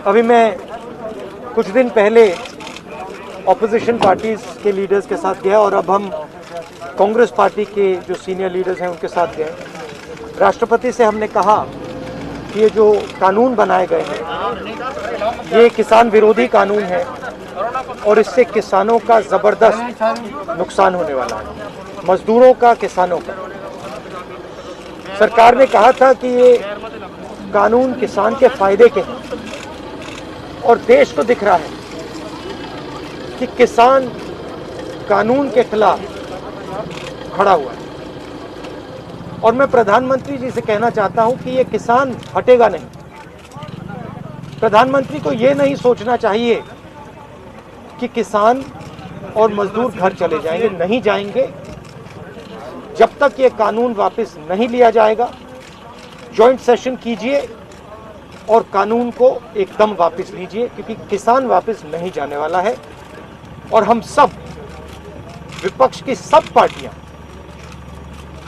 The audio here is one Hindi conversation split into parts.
अभी मैं कुछ दिन पहले ऑपोजिशन पार्टीज के लीडर्स के साथ गया और अब हम कांग्रेस पार्टी के जो सीनियर लीडर्स हैं उनके साथ गए। राष्ट्रपति से हमने कहा कि ये जो कानून बनाए गए हैं ये किसान विरोधी कानून है और इससे किसानों का ज़बरदस्त नुकसान होने वाला है, मजदूरों का, किसानों का। सरकार ने कहा था कि ये कानून किसान के फायदे के हैं और देश को दिख रहा है कि किसान कानून के खिलाफ खड़ा हुआ है। और मैं प्रधानमंत्री जी से कहना चाहता हूं कि ये किसान हटेगा नहीं। प्रधानमंत्री को ये नहीं सोचना चाहिए कि किसान और मजदूर घर चले जाएंगे, नहीं जाएंगे जब तक ये कानून वापस नहीं लिया जाएगा। जॉइंट सेशन कीजिए और कानून को एकदम वापस लीजिए, क्योंकि किसान वापस नहीं जाने वाला है। और हम सब, विपक्ष की सब पार्टियां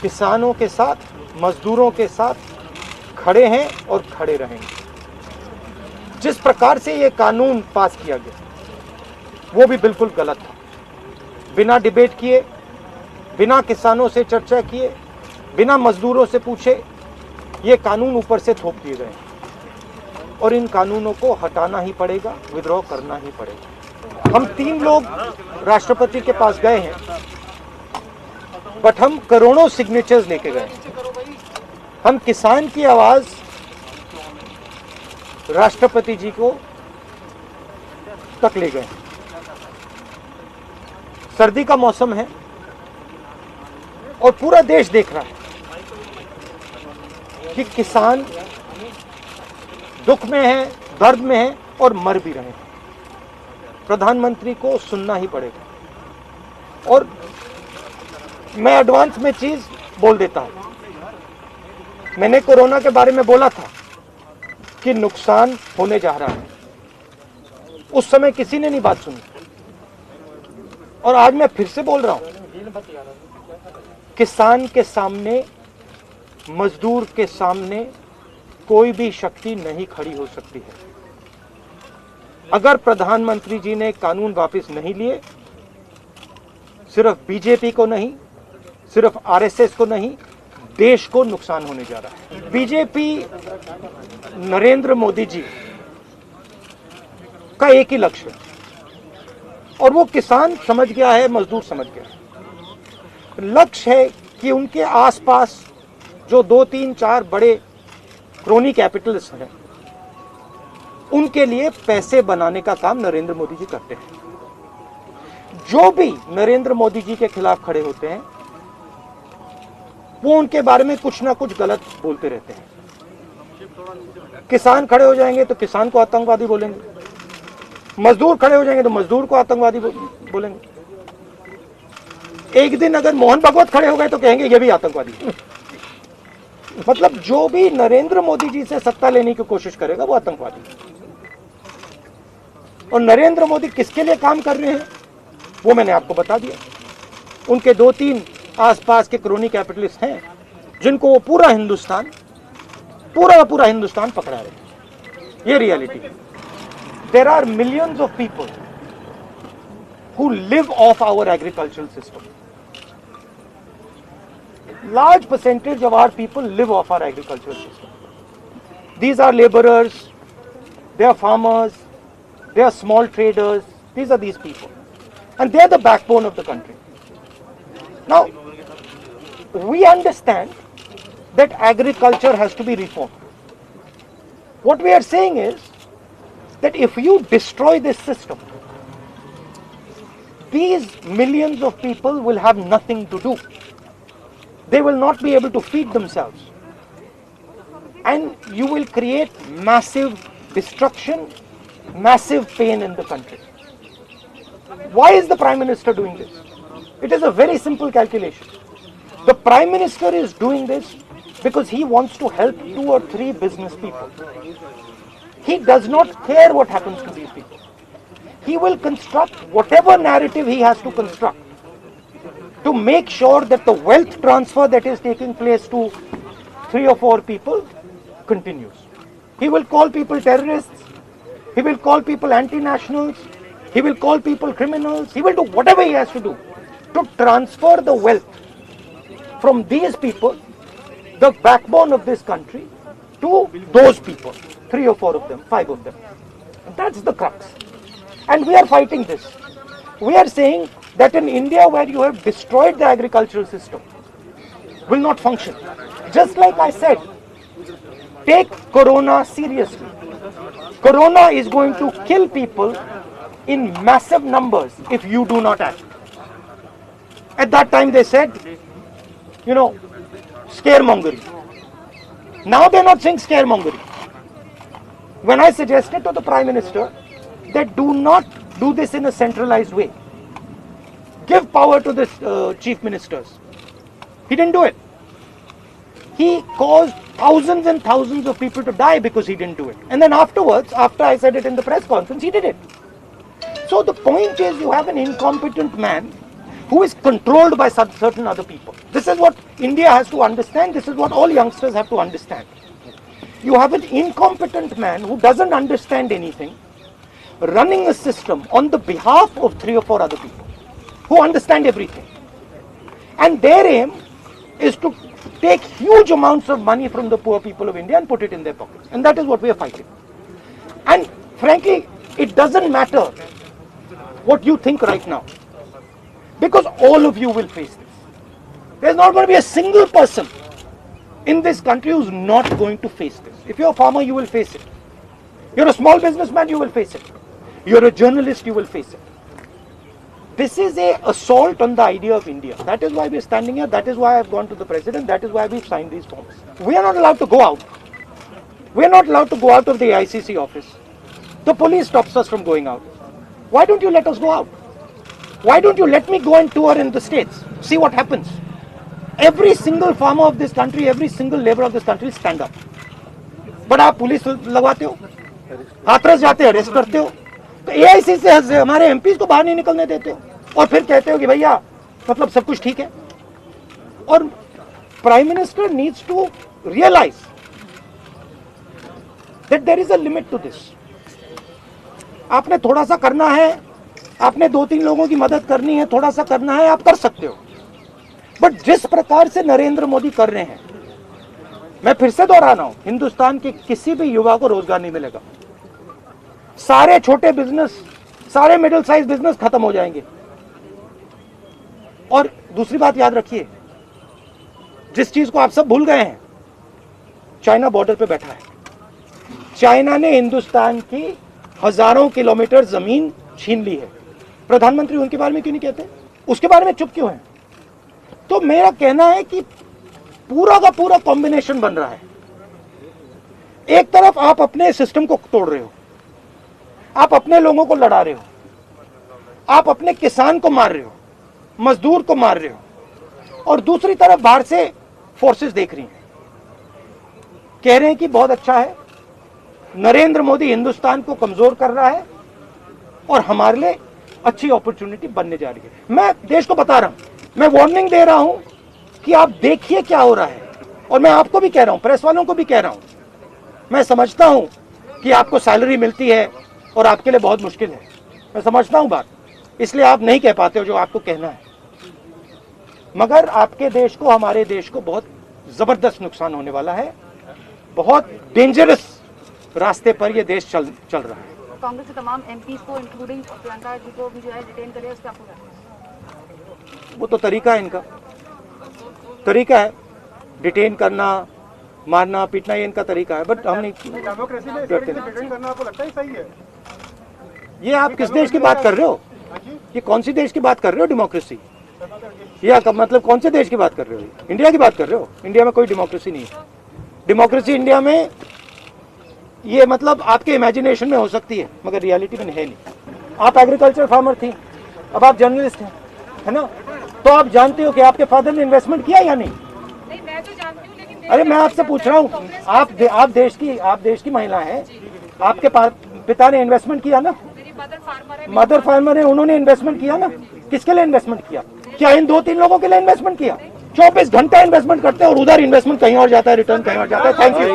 किसानों के साथ, मजदूरों के साथ खड़े हैं और खड़े रहेंगे। जिस प्रकार से ये कानून पास किया गया वो भी बिल्कुल गलत था। बिना डिबेट किए, बिना किसानों से चर्चा किए, बिना मजदूरों से पूछे ये कानून ऊपर से थोप दिए गए और इन कानूनों को हटाना ही पड़ेगा, विड्रॉ करना ही पड़ेगा। हम 3 लोग राष्ट्रपति के पास गए हैं, बट हम करोड़ों सिग्नेचर्स लेके गए। हम किसान की आवाज राष्ट्रपति जी को तक ले गए। सर्दी का मौसम है और पूरा देश देख रहा है कि किसान दुख में है, दर्द में है और मर भी रहे हैं। प्रधानमंत्री को सुनना ही पड़ेगा। और मैं एडवांस में चीज बोल देता हूं। मैंने कोरोना के बारे में बोला था कि नुकसान होने जा रहा है। उस समय किसी ने नहीं बात सुनी और आज मैं फिर से बोल रहा हूं, किसान के सामने, मजदूर के सामने कोई भी शक्ति नहीं खड़ी हो सकती है। अगर प्रधानमंत्री जी ने कानून वापस नहीं लिए, सिर्फ बीजेपी को नहीं, सिर्फ आरएसएस को नहीं, देश को नुकसान होने जा रहा है। बीजेपी, नरेंद्र मोदी जी का एक ही लक्ष्य है और वो किसान समझ गया है, मजदूर समझ गया है। लक्ष्य है कि उनके आसपास जो 2, 3, 4 बड़े क्रोनी कैपिटलिस्ट हैं, उनके लिए पैसे बनाने का काम नरेंद्र मोदी जी करते हैं। जो भी नरेंद्र मोदी जी के खिलाफ खड़े होते हैं वो उनके बारे में कुछ ना कुछ गलत बोलते रहते हैं। किसान खड़े हो जाएंगे तो किसान को आतंकवादी बोलेंगे, मजदूर खड़े हो जाएंगे तो मजदूर को आतंकवादी बोलेंगे। एक दिन अगर मोहन भागवत खड़े हो गए तो कहेंगे ये भी आतंकवादी। मतलब जो भी नरेंद्र मोदी जी से सत्ता लेने की कोशिश करेगा वो आतंकवादी। और नरेंद्र मोदी किसके लिए काम कर रहे हैं वो मैंने आपको बता दिया। उनके 2-3 आसपास के क्रोनी कैपिटलिस्ट हैं जिनको वो पूरा हिंदुस्तान पकड़ा रहे हैं। ये रियलिटी है। There are millions of people who live off our agricultural system. Large percentage of our people live off our agricultural system. These are laborers, they are farmers, they are small traders. These are these people, and they are the backbone of the country. Now, we understand that agriculture has to be reformed. What we are saying is that if you destroy this system, these millions of people will have nothing to do. They will not be able to feed themselves, and you will create massive destruction, massive pain in the country. Why is the Prime Minister doing this? It is a very simple calculation. The Prime Minister is doing this because he wants to help 2 or 3 business people. He does not care what happens to these people. He will construct whatever narrative he has to construct to make sure that the wealth transfer that is taking place to 3 or 4 people continues. He will call people terrorists. He will call people anti-nationals. He will call people criminals. He will do whatever he has to do to transfer the wealth from these people, the backbone of this country, to those people, 3 or 4 of them, 5 of them. And that's the crux. And we are fighting this. We are saying that in India, where you have destroyed the agricultural system, will not function. Just like I said, take Corona seriously. Corona is going to kill people in massive numbers if you do not act. At that time they said, scaremongering. Now they're not saying scaremongering. When I suggested to the Prime Minister that do not do this in a centralized way, give power to the chief ministers, he didn't do it. He caused thousands and thousands of people to die because he didn't do it. And then afterwards, after I said it in the press conference, he did it. So the point is, you have an incompetent man who is controlled by certain other people. This is what India has to understand. This is what all youngsters have to understand. You have an incompetent man who doesn't understand anything, running a system on the behalf of 3 or 4 other people who understand everything. And their aim is to take huge amounts of money from the poor people of India and put it in their pockets. And that is what we are fighting. And frankly, it doesn't matter what you think right now, because all of you will face this. There's not going to be a single person in this country who's not going to face this. If you're a farmer, you will face it. You're a small businessman, you will face it. You're a journalist, you will face it. This is an assault on the idea of India. That is why we're standing here. That is why I've gone to the president. That is why we've signed these forms. We are not allowed to go out. We are not allowed to go out of the ICC office. The police stops us from going out. Why don't you let us go out? Why don't you let me go and tour in the states? See what happens. Every single farmer of this country, every single labor of this country will stand up. But आप पुलिस लगवाते हो, हाथरस जाते हो, अरेस्ट करते हो, तो AIC से हमारे MPs को बाहर नहीं निकलने देते हो, और फिर कहते हो कि भैया मतलब सब कुछ ठीक है. और Prime Minister needs to realize that there is a limit to this. आपने थोड़ा सा करना है, आपने 2-3 लोगों की मदद करनी है, थोड़ा सा करना है, आप कर सकते हो. बट जिस प्रकार से नरेंद्र मोदी कर रहे हैं, मैं फिर से दोहरा रहा हूं, हिंदुस्तान के किसी भी युवा को रोजगार नहीं मिलेगा. सारे छोटे बिजनेस, सारे मिडिल साइज बिजनेस खत्म हो जाएंगे. और दूसरी बात याद रखिए, जिस चीज को आप सब भूल गए हैं, चाइना बॉर्डर पे बैठा है. चाइना ने हिंदुस्तान की हजारों किलोमीटर जमीन छीन ली है. प्रधानमंत्री उनके बारे में क्यों नहीं कहते? उसके बारे में चुप क्यों है? तो मेरा कहना है कि पूरा का पूरा कॉम्बिनेशन बन रहा है. एक तरफ आप अपने सिस्टम को तोड़ रहे हो, आप अपने लोगों को लड़ा रहे हो, आप अपने किसान को मार रहे हो, मजदूर को मार रहे हो, और दूसरी तरफ बाहर से फोर्सेस देख रही हैं, कह रहे हैं कि बहुत अच्छा है, नरेंद्र मोदी हिंदुस्तान को कमजोर कर रहा है और हमारे लिए अच्छी अपॉर्चुनिटी बनने जा रही है. मैं देश को बता रहा हूं, मैं वार्निंग दे रहा हूं कि आप देखिए क्या हो रहा है. और मैं आपको भी कह रहा हूं, प्रेस वालों को भी कह रहा हूं, मैं समझता हूं कि आपको सैलरी मिलती है और आपके लिए बहुत मुश्किल है. मैं समझता हूं बात, इसलिए आप नहीं कह पाते हो जो आपको कहना है. मगर आपके देश को, हमारे देश को बहुत जबरदस्त नुकसान होने वाला है. बहुत डेंजरस रास्ते पर यह देश चल रहा है. कांग्रेस के तमाम एमपीज को इंक्लूडिंग प्रियंका जी को भी जो है डिटेन करे, उसका पूरा वो तो तरीका है, इनका तरीका है डिटेन करना, मारना, पीटना, ये इनका तरीका है. बट हम नहीं करते. आपको लगता है सही है? ये आप किस देश की बात कर रहे हो? ये कौन सी देश की बात कर रहे हो? डेमोक्रेसी? या मतलब कौन से देश की बात कर रहे हो? इंडिया की बात कर रहे हो? इंडिया में कोई डेमोक्रेसी नहीं है. डेमोक्रेसी इंडिया में ये मतलब आपके इमेजिनेशन में हो सकती है, मगर रियलिटी में है नहीं. आप एग्रीकल्चर फार्मर थी, अब आप जर्नलिस्ट हैं, है ना? तो आप जानते हो कि आपके फादर ने इन्वेस्टमेंट किया या नहीं? नहीं, मैं तो जानती हूं, लेकिन अरे मैं आपसे पूछ रहा हूँ, आप देश की महिला हैं, आपके पिता ने इन्वेस्टमेंट किया ना? मेरी मदर फार्मर है, उन्होंने इन्वेस्टमेंट किया ना? किसके लिए इन्वेस्टमेंट किया? क्या इन 2-3 लोगों के लिए इन्वेस्टमेंट किया? 24 घंटा इन्वेस्टमेंट करते हैं और उधर इन्वेस्टमेंट कहीं और जाता है, रिटर्न कहीं और जाता है. Thank you.